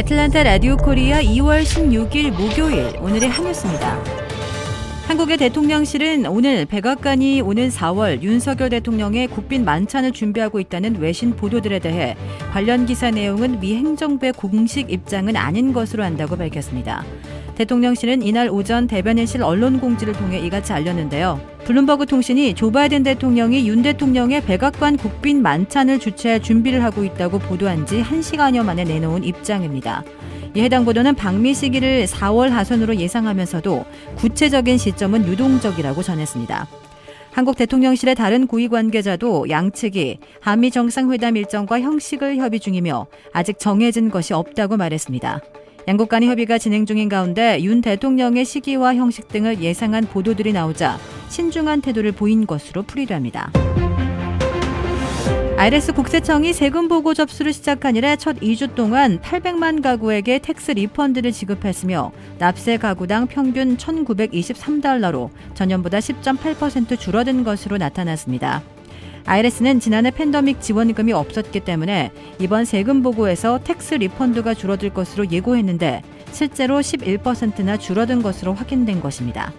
애틀랜타 라디오 코리아 2월 16일 목요일 오늘의 한 뉴스입니다. 한국의 대통령실은 오늘 백악관이 오는 4월 윤석열 대통령의 국빈 만찬을 준비하고 있다는 외신 보도들에 대해 관련 기사 내용은 미 행정부의 공식 입장은 아닌 것으로 안다고 밝혔습니다. 대통령실은 이날 오전 대변인실 언론 공지를 통해 이같이 알렸는데요. 블룸버그 통신이 조 바이든 대통령이 윤 대통령의 백악관 국빈 만찬을 주최할 준비를 하고 있다고 보도한 지 1시간여 만에 내놓은 입장입니다. 이 해당 보도는 방미 시기를 4월 하순으로 예상하면서도 구체적인 시점은 유동적이라고 전했습니다. 한국 대통령실의 다른 고위 관계자도 양측이 한미 정상회담 일정과 형식을 협의 중이며 아직 정해진 것이 없다고 말했습니다. 양국 간의 협의가 진행 중인 가운데 윤 대통령의 시기와 형식 등을 예상한 보도들이 나오자 신중한 태도를 보인 것으로 풀이됩니다. IRS 국세청이 세금 보고 접수를 시작한 이래 첫 2주 동안 800만 가구에게 텍스 리펀드를 지급했으며 납세 가구당 평균 $1,923로 전년보다 10.8% 줄어든 것으로 나타났습니다. IRS는 지난해 팬데믹 지원금이 없었기 때문에 이번 세금 보고에서 텍스 리펀드가 줄어들 것으로 예고했는데 실제로 11%나 줄어든 것으로 확인된 것입니다.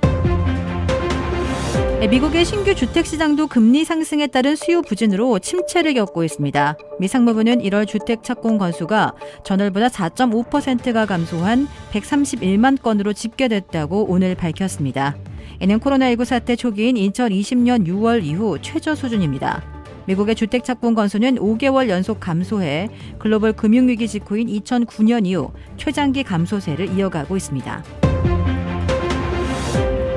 미국의 신규 주택시장도 금리 상승에 따른 수요 부진으로 침체를 겪고 있습니다. 미 상무부는 1월 주택 착공 건수가 전월보다 4.5%가 감소한 131만 건으로 집계됐다고 오늘 밝혔습니다. 이는 코로나19 사태 초기인 2020년 6월 이후 최저 수준입니다. 미국의 주택 착공 건수는 5개월 연속 감소해 글로벌 금융위기 직후인 2009년 이후 최장기 감소세를 이어가고 있습니다.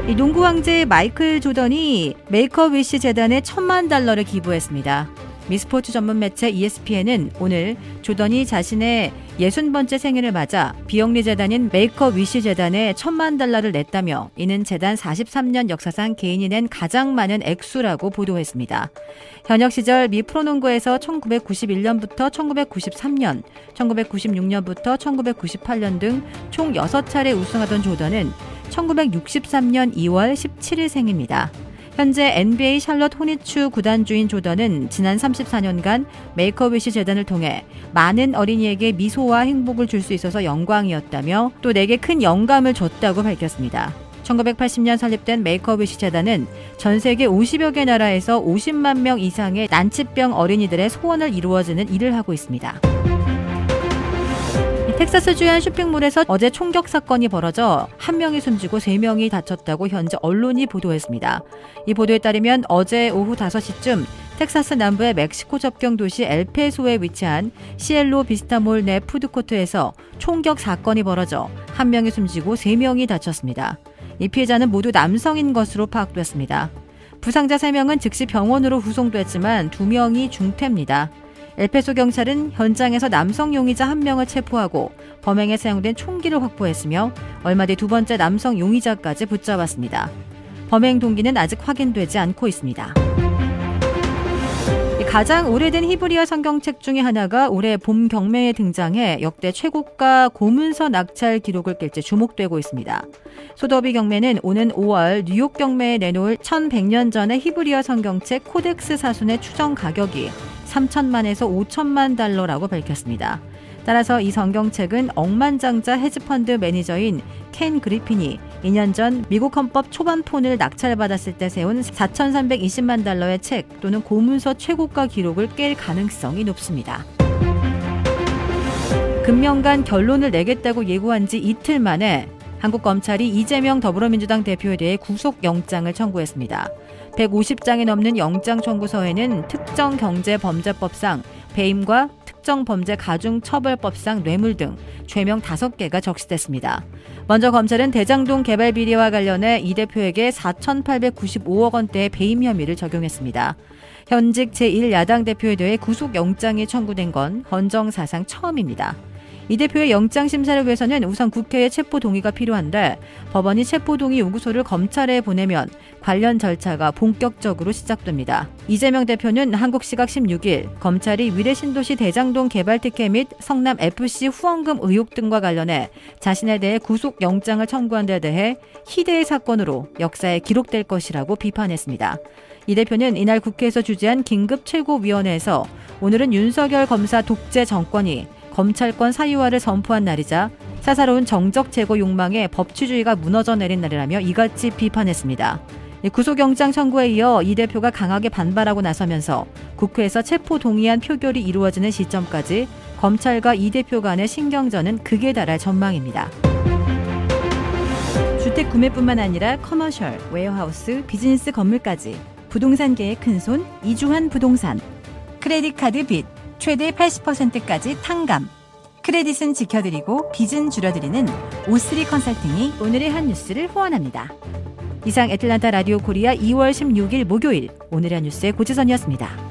이 농구 황제 마이클 조던이 메이커위시 재단에 $10,000,000를 기부했습니다. 미 스포츠 전문 매체 ESPN은 오늘 조던이 자신의 60번째 생일을 맞아 비영리 재단인 메이커위시 재단에 $10,000,000를 냈다며 이는 재단 43년 역사상 개인이 낸 가장 많은 액수라고 보도했습니다. 현역 시절 미 프로농구에서 1991년부터 1993년, 1996년부터 1998년 등 총 6차례 우승하던 조던은 1963년 2월 17일 생입니다. 현재 NBA 샬럿 호니츠 구단주인 조던은 지난 34년간 메이커위시 재단을 통해 많은 어린이에게 미소와 행복을 줄 수 있어서 영광이었다며 또 내게 큰 영감을 줬다고 밝혔습니다. 1980년 설립된 메이커위시 재단은 전 세계 50여 개 나라에서 50만 명 이상의 난치병 어린이들의 소원을 이루어지는 일을 하고 있습니다. 텍사스주의 한 쇼핑몰에서 어제 총격 사건이 벌어져 1명이 숨지고 3명이 다쳤다고 현지 언론이 보도했습니다. 이 보도에 따르면 어제 오후 5시쯤 텍사스 남부의 멕시코 접경 도시 엘페소에 위치한 시엘로 비스타몰 내 푸드코트에서 총격 사건이 벌어져 1명이 숨지고 3명이 다쳤습니다. 이 피해자는 모두 남성인 것으로 파악됐습니다. 부상자 3명은 즉시 병원으로 후송됐지만 2명이 중태입니다. 엘페소 경찰은 현장에서 남성 용의자 1명을 체포하고 범행에 사용된 총기를 확보했으며 얼마 뒤 두 번째 남성 용의자까지 붙잡았습니다. 범행 동기는 아직 확인되지 않고 있습니다. 가장 오래된 히브리어 성경책 중에 하나가 올해 봄 경매에 등장해 역대 최고가 고문서 낙찰 기록을 깰지 주목되고 있습니다. 소더비 경매는 오는 5월 뉴욕 경매에 내놓을 1100년 전의 히브리어 성경책 코덱스 사순의 추정 가격이 3천만에서 5천만 달러라고 밝혔습니다. 따라서 이 성경책은 억만장자 헤지펀드 매니저인 켄 그리핀이 2년 전 미국 헌법 초반폰을 낙찰받았을 때 세운 4,320만 달러의 책 또는 고문서 최고가 기록을 깰 가능성이 높습니다. 금명간 결론을 내겠다고 예고한 지 이틀 만에 한국 검찰이 이재명 더불어민주당 대표에 대해 구속영장을 청구했습니다. 150장이 넘는 영장 청구서에는 특정경제범죄법상 배임과 특정범죄가중처벌법상 뇌물 등 죄명 5개가 적시됐습니다. 먼저 검찰은 대장동 개발 비리와 관련해 이 대표에게 4,895억 원대의 배임 혐의를 적용했습니다. 현직 제1야당 대표에 대해 구속영장이 청구된 건 헌정사상 처음입니다. 이 대표의 영장심사를 위해서는 우선 국회의 체포동의가 필요한데 법원이 체포동의 요구서를 검찰에 보내면 관련 절차가 본격적으로 시작됩니다. 이재명 대표는 한국 시각 16일 검찰이 위례신도시 대장동 개발 특혜 및 성남 FC 후원금 의혹 등과 관련해 자신에 대해 구속영장을 청구한 데 대해 희대의 사건으로 역사에 기록될 것이라고 비판했습니다. 이 대표는 이날 국회에서 주재한 긴급 최고위원회에서 오늘은 윤석열 검사 독재 정권이 검찰권 사유화를 선포한 날이자 사사로운 정적 제거 욕망에 법치주의가 무너져 내린 날이라며 이같이 비판했습니다. 구속영장 청구에 이어 이 대표가 강하게 반발하고 나서면서 국회에서 체포 동의안 표결이 이루어지는 시점까지 검찰과 이 대표 간의 신경전은 극에 달할 전망입니다. 주택 구매뿐만 아니라 커머셜, 웨어하우스, 비즈니스 건물까지 부동산계의 큰손 이주환 부동산. 크레딧 카드 빚 최대 80%까지 탕감. 크레딧은 지켜드리고 빚은 줄여드리는 O3 컨설팅이 오늘의 한 뉴스를 후원합니다. 이상 애틀란타 라디오 코리아 2월 16일 목요일 오늘의 한 뉴스의 고지선이었습니다.